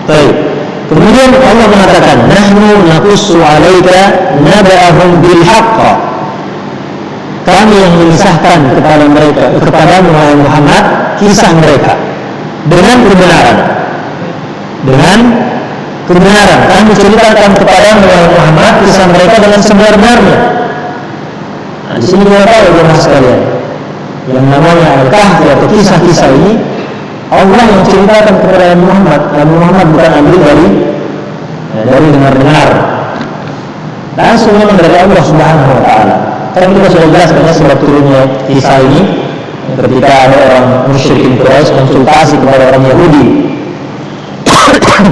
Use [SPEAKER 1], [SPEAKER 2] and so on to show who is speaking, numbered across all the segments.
[SPEAKER 1] Baik. Kemudian Allah mengatakan, nahnu naqussu 'alaika naba'ahum bil haqq. Kami yang mengisahkan kepada mereka, kepadamu wahai Muhammad, kisah mereka dengan kebenaran. Dengan kebenaran. Kami ceritakan kepadamu wahai Muhammad kisah mereka dengan sebenar-benarnya. Nah, di sini kita tahu jemaah sekalian, yang namanya Al-Kahfi atau kisah-kisah ini Allah yang ceritakan kepada Muhammad. Muhammad bukan ambil dari dengar-dengar. Langsung memang dari Allah Subhanahu wa taala. Kan kita sudah jelas karena sebab turunnya kisah ini ketika ada orang musyrikin Quraisy konsultasi kepada orang Yahudi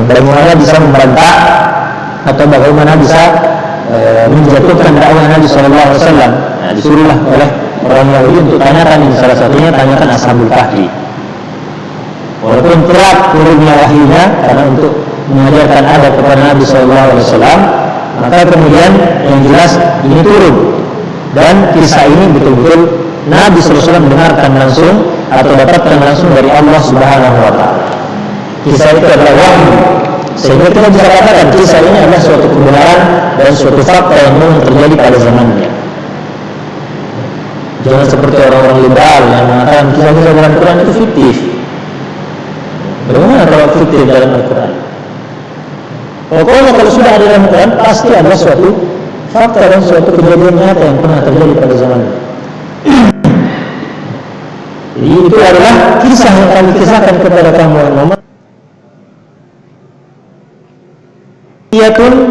[SPEAKER 1] bagaimana bisa memberontak atau bagaimana bisa menjatuhkan dakwah Nabi Sallallahu Alaihi Wasallam. Nah, disuruhlah oleh orang Yahudi untuk tanyakan, salah satunya tanyakan Ashabul Kahfi. Walaupun telat turunnya wahyunya karena untuk mengajarkan adab kepada Nabi Sallallahu Alaihi Wasallam, maka kemudian yang jelas ini turun dan kisah ini betul-betul Nabi Sallallahu Alaihi Wasallam dengarkan langsung atau dapatkan langsung dari Allah Subhanahu Wa Taala. Kisah itu adalah wahyu, sehingga kita bisa katakan kisah ini adalah suatu kebenaran dan suatu fakta yang memang terjadi pada zamannya. Jangan seperti orang-orang liberal yang mengatakan kisah-kisah dalam Quran itu fiktif. Bagaimana kalau fiktif dalam Al-Quran? Pokoknya kalau sudah ada dalam Al-Quran pasti ada suatu fakta dan suatu kejadian nyata yang pernah terjadi pada zamannya. Jadi itu adalah kisah yang kami kisahkan kepada kamu Muhammad. Yatun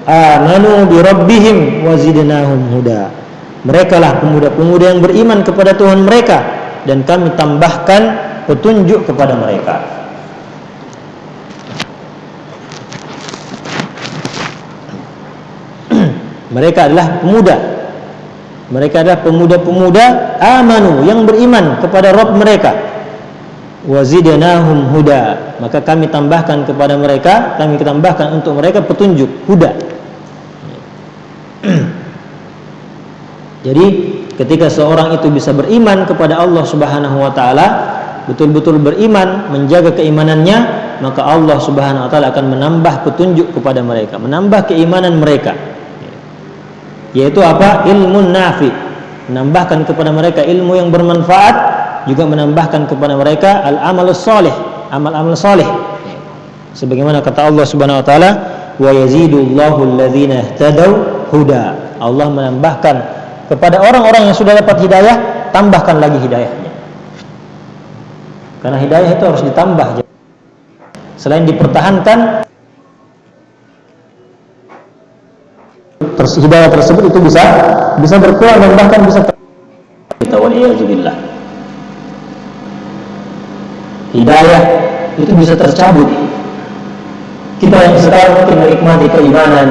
[SPEAKER 1] amanu bi rabbihim wa zidnahum huda. Mereka lah pemuda-pemuda yang beriman kepada Tuhan mereka dan kami tambahkan petunjuk kepada mereka. Mereka adalah pemuda. Mereka adalah pemuda-pemuda amanu yang beriman kepada Rabb mereka. Wa zidnahum huda. Maka kami tambahkan kepada mereka, kami tambahkan untuk mereka petunjuk, huda. Jadi ketika seorang itu bisa beriman kepada Allah Subhanahu wa taala, betul-betul beriman, menjaga keimanannya, maka Allah Subhanahu wa taala akan menambah petunjuk kepada mereka, menambah keimanan mereka. Yaitu apa? Ilmun nafi. Menambahkan kepada mereka ilmu yang bermanfaat, juga menambahkan kepada mereka al-amalus salih, amal-amal salih. Sebagaimana kata Allah Subhanahu wa taala, wa yazidullahu alladzina ihtadaw huda. Allah menambahkan kepada orang-orang yang sudah dapat hidayah, tambahkan lagi hidayahnya. Karena hidayah itu harus ditambah. Selain dipertahankan, hidayah tersebut itu bisa berkurang dan bahkan bisa kita waliyadzubillah. Hidayah itu bisa tercabut. Kita yang sekarang mungkin menikmati keimanan,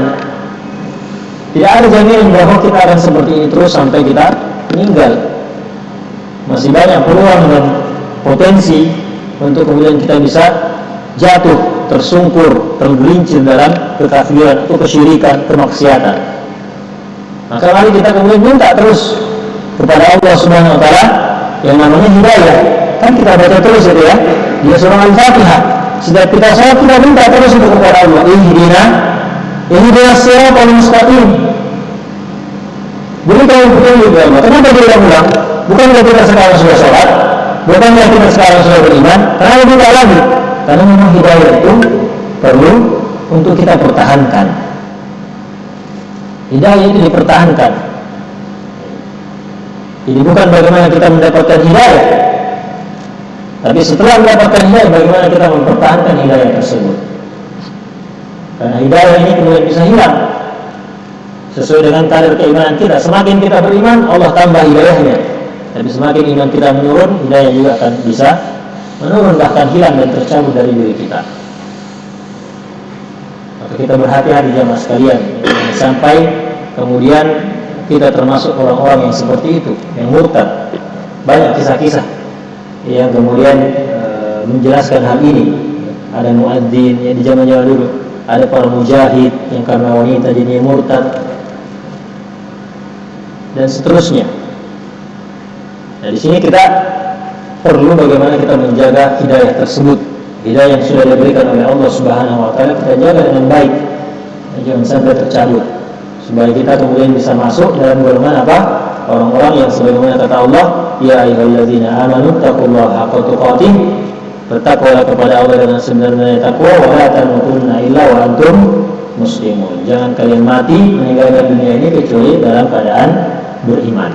[SPEAKER 1] tidak ada jaminan bahwa kita akan seperti ini terus sampai kita meninggal. Masih banyak peluang dan potensi untuk kemudian kita bisa jatuh, tersungkur, tergelincir dalam kekafiran atau kesyirikan, kemaksiatan. Maka mari kita kemudian minta terus kepada Allah Subhanahu wa taala yang namanya hidayah. Kan kita baca terus itu ya, di surah Al-Fatihah. Setiap kita salat kita minta terus itu kepada Allah, ihdinas siratal mustaqim. Berikan petunjuk kepada Allah. Kenapa diulang-ulang? Bukankah kita sekarang sudah sholat? Bukankah kita sekarang sudah beriman? Kenapa tidak lagi? Karena memang hidayah itu perlu untuk kita pertahankan. Hidayah itu dipertahankan. Jadi bukan bagaimana kita mendapatkan hidayah, tapi setelah mendapatkan hidayah, bagaimana kita mempertahankan hidayah tersebut. Karena hidayah ini kemudian bisa hilang sesuai dengan kadar keimanan kita. Semakin kita beriman, Allah tambah hidayahnya. Tapi semakin iman kita menurun, hidayah juga akan bisa menurun, bahkan hilang dan tercabut dari diri kita. Maka kita berhati-hati jamaah sekalian, sampai kemudian kita termasuk orang-orang yang seperti itu, yang murtad. Banyak kisah-kisah yang kemudian menjelaskan hal ini. Ada muadzin yang di zaman-zaman dulu, ada para mujahid yang karena wanita jadinya murtad, dan seterusnya. Nah, di sini kita perlu bagaimana kita menjaga hidayah tersebut. hidayah yang sudah diberikan oleh Allah Subhanahu wa taala kita jaga dengan baik, jangan sampai tercabut, supaya kita kemudian bisa masuk dalam golongan apa? Orang-orang yang sebagaimana kata Allah, ya ayyuhalladzina amanu taqullaha haqqa tuqatih, bertakwalah kepada Allah dengan sebenarnya takwa, wa la tamutunna illa wa antum muslimun, jangan kalian mati meninggalkan dunia ini kecuali dalam keadaan beriman.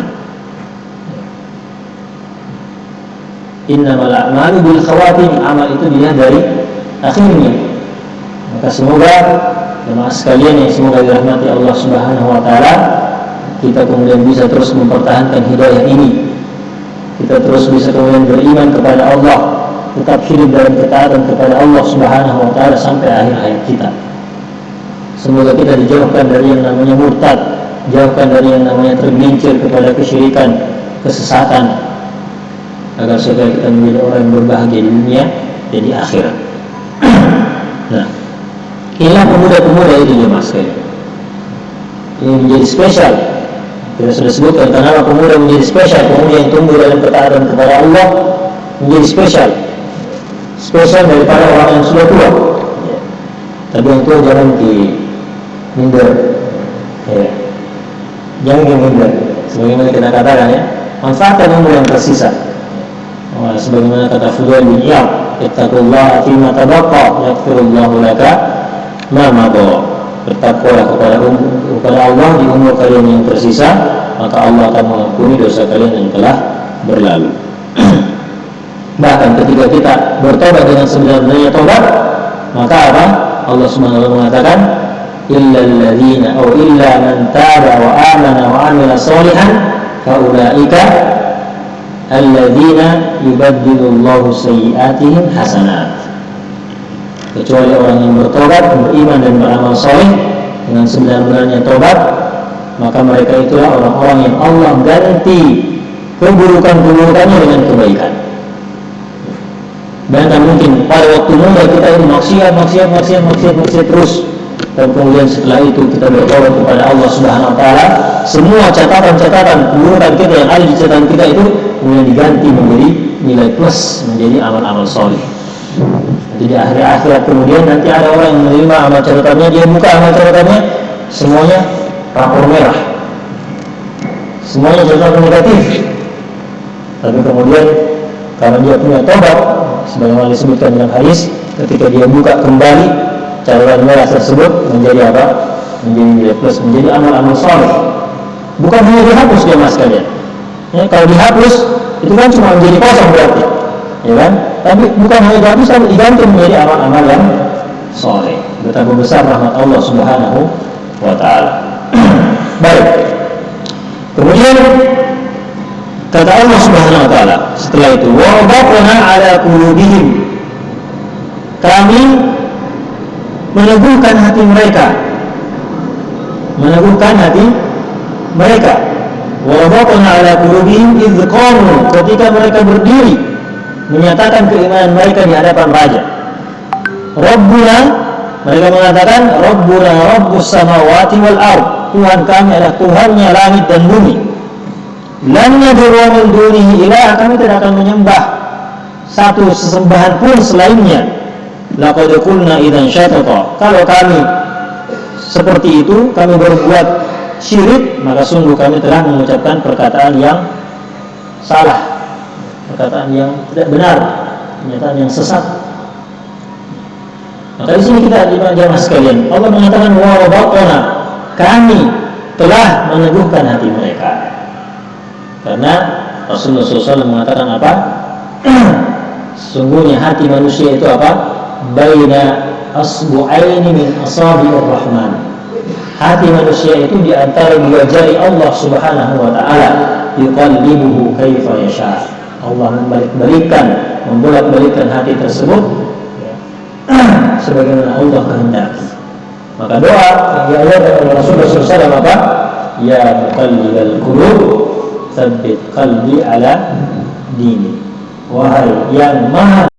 [SPEAKER 1] Innamal a'malu bil khawatim, amal itu dilihat dari akhirnya. Maka semoga jemaah sekalian yang semoga dirahmati Allah Subhanahu wa taala, kita kemudian bisa terus mempertahankan hidayah ini. Kita terus bisa kemudian beriman kepada Allah, tetap hidup dalam ketaatan kepada Allah Subhanahu wa taala sampai akhir hayat kita. Semoga kita dijauhkan dari yang namanya murtad, jauhkan dari yang namanya tergelincir kepada kesyirikan, kesesatan, agar supaya kita menjadi orang yang berbahagia di dunia dan di akhirat. Nah, inilah pemuda-pemuda itu jemaah sekalian. Ini menjadi spesial. Kita sudah sebutkan kenapa pemuda menjadi spesial. Pemuda yang tumbuh dalam ketaatan kepada Allah menjadi spesial. Spesial daripada orang yang sudah tua. Ya. Tapi yang tua jangan minder. Ya. Jangan minder. Sebagaimana kita katakan ya, manfaatkan umur yang tersisa. Sebagaimana kata Fudail bin Iyad, ittaqullaha fima tabaqa yaghfirullahu laka ma madha. Bertakwalah kepada Allah di umur kalian yang tersisa, maka Allah akan mengampuni dosa kalian yang telah berlalu. Bahkan ketika kita bertobat dengan sebenarnya tobat, maka apa? Allah SWT mengatakan, illal ladzina aw illa man taba wa amana wa amila sholihan fa ulaika alladzina yubaddilullahu sayyi'atihim hasanat. Kecuali orang yang bertobat, beriman dan beramal saleh dengan sebenarnya tobat, maka mereka itulah orang-orang yang Allah ganti keburukan-keburukannya dengan kebaikan. Bayangkan mungkin pada waktu muda kita ini maksiat terus, dan kemudian setelah itu kita bertobat kepada Allah Subhanahu wa taala, semua catatan keburukan kita yang ada di catatan kita itu kemudian diganti menjadi nilai plus, menjadi amal-amal saleh. Jadi di akhir akhirat kemudian nanti ada orang yang menerima amal catatannya, dia buka amal catatannya, semuanya rapor merah, semuanya catatan negatif. Tapi kemudian karena dia punya tobat, sebagaimana disebutkan dalam hadis, ketika dia buka kembali catatan merah tersebut menjadi apa? Menjadi nilai plus, menjadi amal-amal saleh. Bukan hanya dihapus dia mas kalian. Ya, kalau dihapus itu kan cuma menjadi kosong berarti, ya kan? Tapi bukan hanya dihapus, tapi diganti menjadi amal-amal yang saleh. Betapa besar rahmat Allah Subhanahu wa taala. Baik. Kemudian kata Allah Subhanahu wa taala setelah itu, wa rabbana ala qulubihim, kami meneguhkan hati mereka, wa rabbana ala qulubihim idz qamu, ketika mereka berdiri menyatakan keimanan mereka di hadapan raja. Rabbuna, mereka mengatakan Rabbuna Rabbus samawati wal ard, Tuhan kami adalah Tuhannya langit dan bumi. Lan nad'u min dunihi ilaha, kami tidak akan menyembah satu sesembahan pun selainnya. Laqad qulna idzan syatata, kalau kami seperti itu, kami berbuat syirik, maka sungguh kami telah mengucapkan perkataan yang salah, perkataan yang tidak benar, pernyataan yang sesat. Maka di sini kita jamaah sekalian, Allah mengatakan wa rabbana, kami telah meneguhkan hati mereka. Karena Rasulullah SAW mengatakan apa? Sesungguhnya hati manusia itu apa? Baina asbu'aini min asabi'ir rahman. Hati manusia itu di antara dua jari Allah Subhanahu wa taala, yuqallibuhu kaifa yasha. Allah membolak-balikkan hati tersebut sebagaimana Allah kehendaki. Maka doa yang diajarkan oleh Rasulullah SAW apa? Ya muqallibal qulub, tsabbit qalbi ala dini. Wahai yang maha